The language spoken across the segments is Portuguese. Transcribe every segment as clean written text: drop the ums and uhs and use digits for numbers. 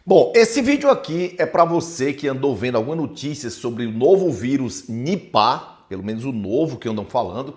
Bom, esse vídeo aqui é para você que andou vendo alguma notícia sobre o novo vírus Nipah, pelo menos o novo que andam falando,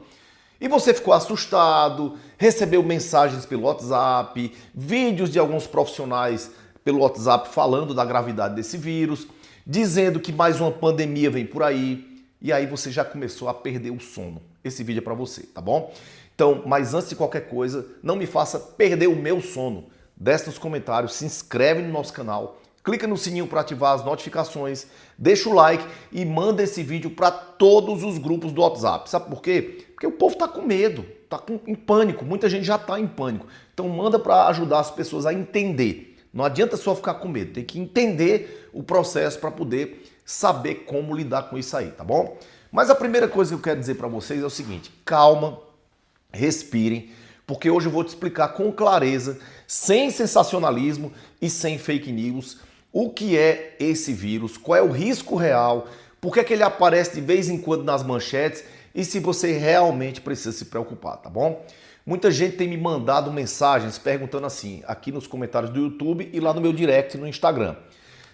e você ficou assustado, recebeu mensagens pelo WhatsApp, vídeos de alguns profissionais pelo WhatsApp falando da gravidade desse vírus, dizendo que mais uma pandemia vem por aí, e aí você já começou a perder o sono. Esse vídeo é para você, tá bom? Então, mas antes de qualquer coisa, não me faça perder o meu sono. Desce nos comentários, se inscreve no nosso canal, clica no sininho para ativar as notificações, deixa o like e manda esse vídeo para todos os grupos do WhatsApp. Sabe por quê? Porque o povo está com medo, está em pânico, muita gente já está em pânico. Então manda para ajudar as pessoas a entender. Não adianta só ficar com medo, tem que entender o processo para poder saber como lidar com isso aí, tá bom? Mas a primeira coisa que eu quero dizer para vocês é o seguinte: calma, respirem, porque hoje eu vou te explicar com clareza, sem sensacionalismo e sem fake news, o que é esse vírus, qual é o risco real, por que é que ele aparece de vez em quando nas manchetes e se você realmente precisa se preocupar, tá bom? Muita gente tem me mandado mensagens perguntando assim, aqui nos comentários do YouTube e lá no meu direct no Instagram,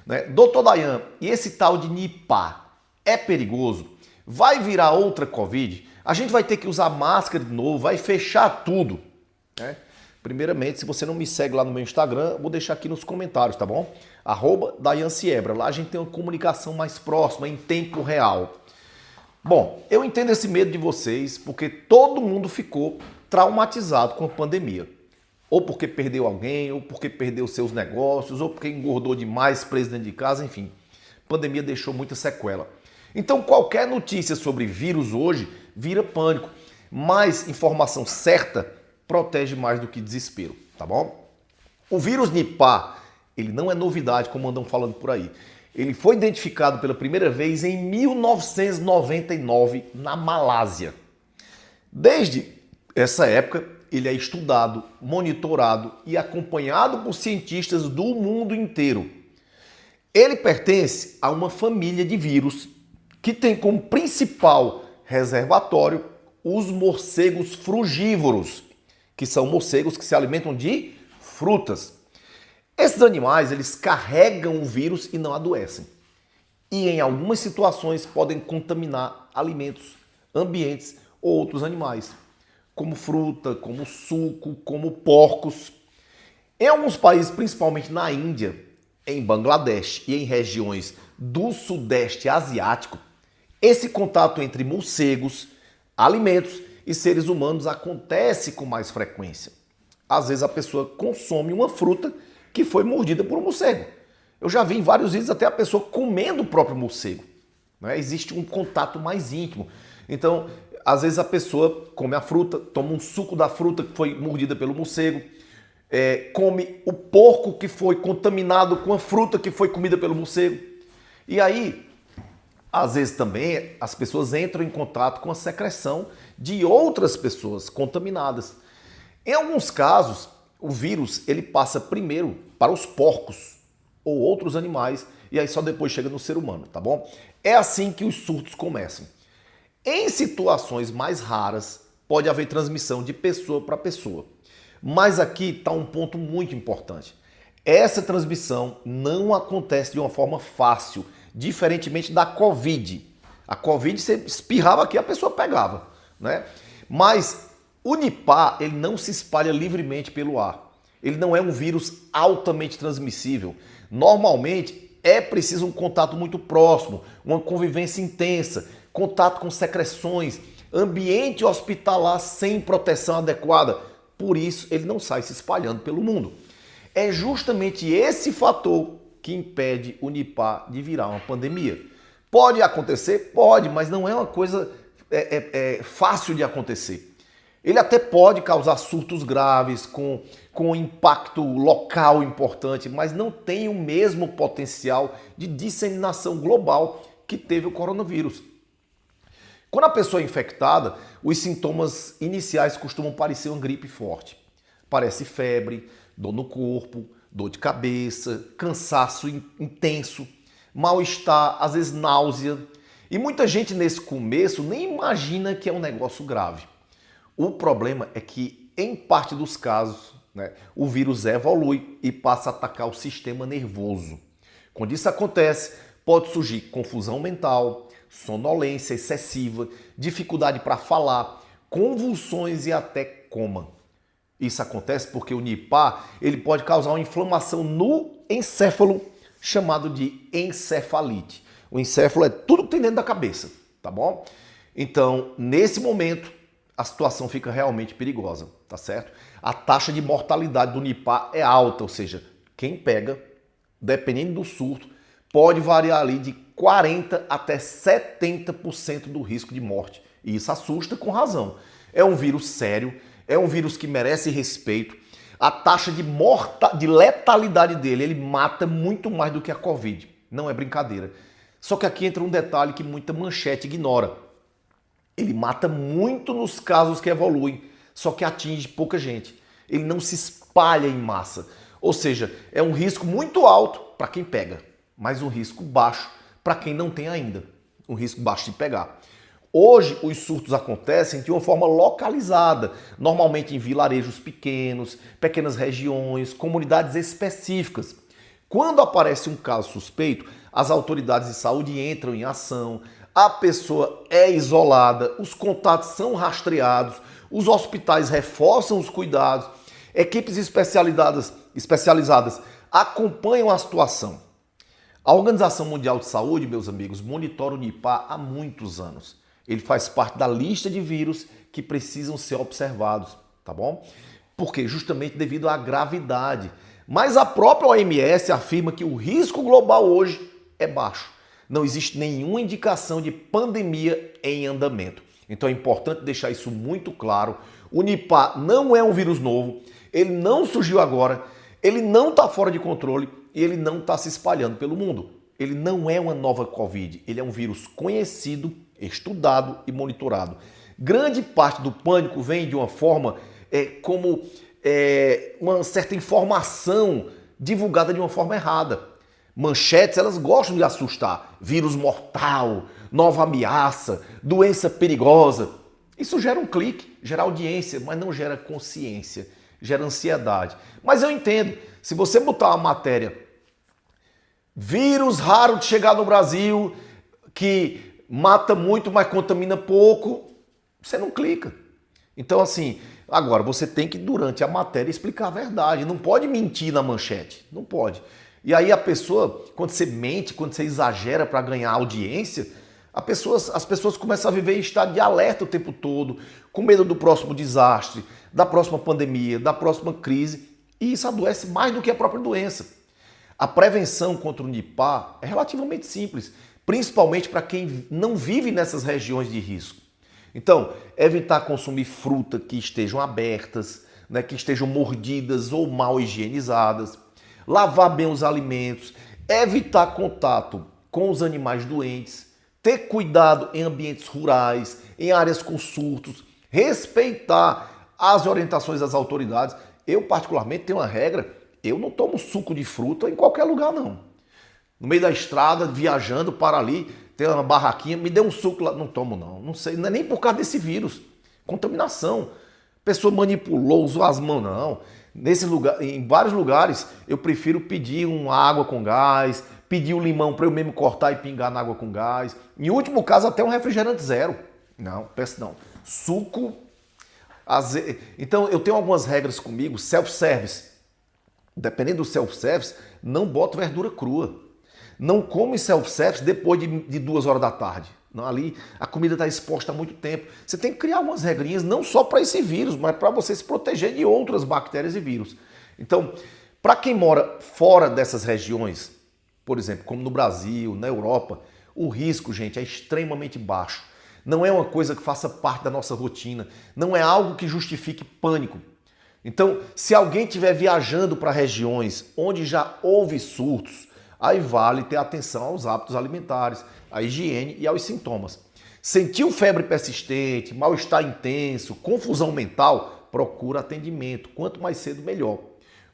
né? Doutor Dayan, e esse tal de Nipah é perigoso? Vai virar outra Covid? A gente vai ter que usar máscara de novo, vai fechar tudo, né? Primeiramente, se você não me segue lá no meu Instagram, eu vou deixar aqui nos comentários, tá bom? @DayanSiebra. Lá a gente tem uma comunicação mais próxima, em tempo real. Bom, eu entendo esse medo de vocês, porque todo mundo ficou traumatizado com a pandemia. Ou porque perdeu alguém, ou porque perdeu seus negócios, ou porque engordou demais preso dentro de casa, enfim. A pandemia deixou muita sequela. Então qualquer notícia sobre vírus hoje vira pânico. Mas informação certa protege mais do que desespero, tá bom? O vírus Nipah, ele não é novidade, como andam falando por aí. Ele foi identificado pela primeira vez em 1999 na Malásia. Desde essa época, ele é estudado, monitorado e acompanhado por cientistas do mundo inteiro. Ele pertence a uma família de vírus que tem como principal reservatório os morcegos frugívoros, que são morcegos que se alimentam de frutas. Esses animais, eles carregam o vírus e não adoecem. E em algumas situações podem contaminar alimentos, ambientes ou outros animais, como fruta, como suco, como porcos. Em alguns países, principalmente na Índia, em Bangladesh e em regiões do Sudeste Asiático, esse contato entre morcegos, alimentos e seres humanos acontece com mais frequência. Às vezes a pessoa consome uma fruta que foi mordida por um morcego. Eu já vi em vários vídeos até a pessoa comendo o próprio morcego, né? Existe um contato mais íntimo. Então, às vezes a pessoa come a fruta, toma um suco da fruta que foi mordida pelo morcego, come o porco que foi contaminado com a fruta que foi comida pelo morcego. E aí, às vezes também as pessoas entram em contato com a secreção de outras pessoas contaminadas. Em alguns casos, o vírus ele passa primeiro para os porcos ou outros animais e aí só depois chega no ser humano, tá bom? É assim que os surtos começam. Em situações mais raras, pode haver transmissão de pessoa para pessoa. Mas aqui está um ponto muito importante. Essa transmissão não acontece de uma forma fácil, diferentemente da Covid. A Covid, você espirrava aqui, a pessoa pegava, né? Mas o Nipah, ele não se espalha livremente pelo ar. Ele não é um vírus altamente transmissível. Normalmente, é preciso um contato muito próximo, uma convivência intensa, contato com secreções, ambiente hospitalar sem proteção adequada. Por isso, ele não sai se espalhando pelo mundo. É justamente esse fator que impede o Nipah de virar uma pandemia. Pode acontecer? Pode, mas não é uma coisa fácil de acontecer. Ele até pode causar surtos graves, com impacto local importante, mas não tem o mesmo potencial de disseminação global que teve o coronavírus. Quando a pessoa é infectada, os sintomas iniciais costumam parecer uma gripe forte. Parece febre, dor no corpo, dor de cabeça, cansaço intenso, mal-estar, às vezes náusea. E muita gente nesse começo nem imagina que é um negócio grave. O problema é que, em parte dos casos, né? O vírus evolui e passa a atacar o sistema nervoso. Quando isso acontece, pode surgir confusão mental, sonolência excessiva, dificuldade para falar, convulsões e até coma. Isso acontece porque o Nipah ele pode causar uma inflamação no encéfalo, chamado de encefalite. O encéfalo é tudo que tem dentro da cabeça, tá bom? Então, nesse momento, a situação fica realmente perigosa, tá certo? A taxa de mortalidade do Nipah é alta, ou seja, quem pega, dependendo do surto, pode variar ali de 40% até 70% do risco de morte. E isso assusta com razão. É um vírus sério, é um vírus que merece respeito. A taxa de letalidade dele, ele mata muito mais do que a Covid. Não é brincadeira. Só que aqui entra um detalhe que muita manchete ignora. Ele mata muito nos casos que evoluem, só que atinge pouca gente. Ele não se espalha em massa. Ou seja, é um risco muito alto para quem pega, mas um risco baixo para quem não tem ainda. Um risco baixo de pegar. Hoje, os surtos acontecem de uma forma localizada, normalmente em vilarejos pequenos, pequenas regiões, comunidades específicas. Quando aparece um caso suspeito, as autoridades de saúde entram em ação, a pessoa é isolada, os contatos são rastreados, os hospitais reforçam os cuidados, equipes especializadas acompanham a situação. A Organização Mundial de Saúde, meus amigos, monitora o Nipah há muitos anos. Ele faz parte da lista de vírus que precisam ser observados, tá bom? Porque justamente devido à gravidade. Mas a própria OMS afirma que o risco global hoje é baixo. Não existe nenhuma indicação de pandemia em andamento. Então é importante deixar isso muito claro. O Nipah não é um vírus novo, ele não surgiu agora, ele não está fora de controle e ele não está se espalhando pelo mundo. Ele não é uma nova Covid, ele é um vírus conhecido, estudado e monitorado. Grande parte do pânico vem de uma forma como uma certa informação divulgada de uma forma errada. Manchetes, elas gostam de assustar. Vírus mortal, nova ameaça, doença perigosa. Isso gera um clique, gera audiência, mas não gera consciência, gera ansiedade. Mas eu entendo, se você botar uma matéria, vírus raro de chegar no Brasil, que mata muito, mas contamina pouco, você não clica. Então assim, agora você tem que durante a matéria explicar a verdade, não pode mentir na manchete, não pode. E aí a pessoa, quando você mente, quando você exagera para ganhar audiência, as pessoas começam a viver em estado de alerta o tempo todo, com medo do próximo desastre, da próxima pandemia, da próxima crise, e isso adoece mais do que a própria doença. A prevenção contra o Nipah é relativamente simples, principalmente para quem não vive nessas regiões de risco. Então, evitar consumir fruta que estejam abertas, né, que estejam mordidas ou mal higienizadas, lavar bem os alimentos, evitar contato com os animais doentes, ter cuidado em ambientes rurais, em áreas com surtos, respeitar as orientações das autoridades. Eu, particularmente, tenho uma regra, eu não tomo suco de fruta em qualquer lugar, não. No meio da estrada, viajando para ali, tem uma barraquinha, me dê um suco lá. Não tomo, não. Não sei, não é nem por causa desse vírus. Contaminação. A pessoa manipulou, usou as mãos, não. Em vários lugares, eu prefiro pedir uma água com gás, pedir o limão para eu mesmo cortar e pingar na água com gás. Em último caso, até um refrigerante zero. Não, peço não. Suco. Então, eu tenho algumas regras comigo, self-service. Dependendo do self-service, não boto verdura crua. Não come self-service depois de 2 horas da tarde. Não, ali a comida está exposta há muito tempo. Você tem que criar algumas regrinhas, não só para esse vírus, mas para você se proteger de outras bactérias e vírus. Então, para quem mora fora dessas regiões, por exemplo, como no Brasil, na Europa, o risco, gente, é extremamente baixo. Não é uma coisa que faça parte da nossa rotina. Não é algo que justifique pânico. Então, se alguém estiver viajando para regiões onde já houve surtos, aí vale ter atenção aos hábitos alimentares, à higiene e aos sintomas. Sentiu febre persistente, mal-estar intenso, confusão mental, procura atendimento. Quanto mais cedo, melhor.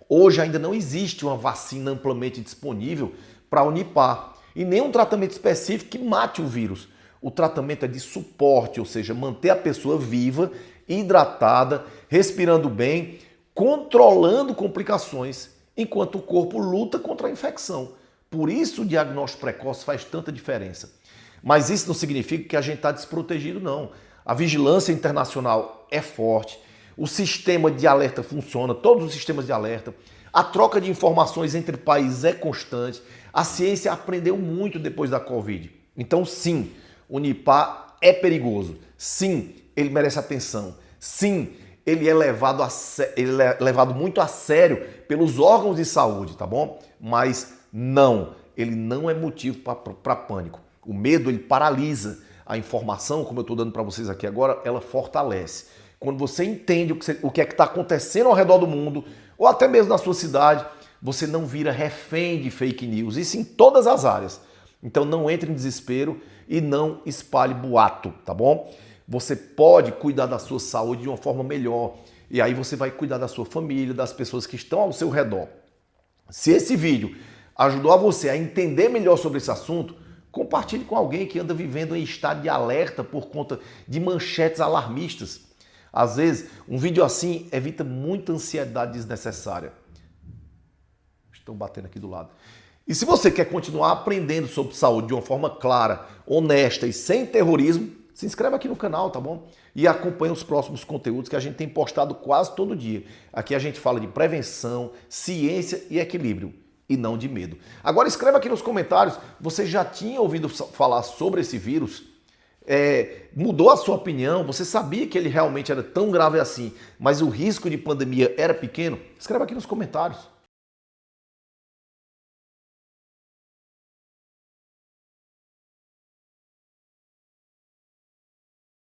Hoje ainda não existe uma vacina amplamente disponível para o Nipah e nem um tratamento específico que mate o vírus. O tratamento é de suporte, ou seja, manter a pessoa viva, hidratada, respirando bem, controlando complicações, enquanto o corpo luta contra a infecção. Por isso o diagnóstico precoce faz tanta diferença. Mas isso não significa que a gente está desprotegido, não. A vigilância internacional é forte, o sistema de alerta funciona, todos os sistemas de alerta, a troca de informações entre países é constante, a ciência aprendeu muito depois da Covid. Então sim, o Nipah é perigoso, sim, ele merece atenção, sim, ele é levado muito a sério pelos órgãos de saúde, tá bom? Mas não, ele não é motivo para pânico. O medo, ele paralisa. A informação, como eu estou dando para vocês aqui agora, ela fortalece. Quando você entende o que é que está acontecendo ao redor do mundo, ou até mesmo na sua cidade, você não vira refém de fake news. Isso em todas as áreas. Então não entre em desespero e não espalhe boato, tá bom? Você pode cuidar da sua saúde de uma forma melhor. E aí você vai cuidar da sua família, das pessoas que estão ao seu redor. Se esse vídeo ajudou a você a entender melhor sobre esse assunto, compartilhe com alguém que anda vivendo em estado de alerta por conta de manchetes alarmistas. Às vezes, um vídeo assim evita muita ansiedade desnecessária. Estão batendo aqui do lado. E se você quer continuar aprendendo sobre saúde de uma forma clara, honesta e sem terrorismo, se inscreve aqui no canal, tá bom? E acompanha os próximos conteúdos que a gente tem postado quase todo dia. Aqui a gente fala de prevenção, ciência e equilíbrio, e não de medo. Agora escreva aqui nos comentários, você já tinha ouvido falar sobre esse vírus? Mudou a sua opinião? Você sabia que ele realmente era tão grave assim, mas o risco de pandemia era pequeno? Escreva aqui nos comentários.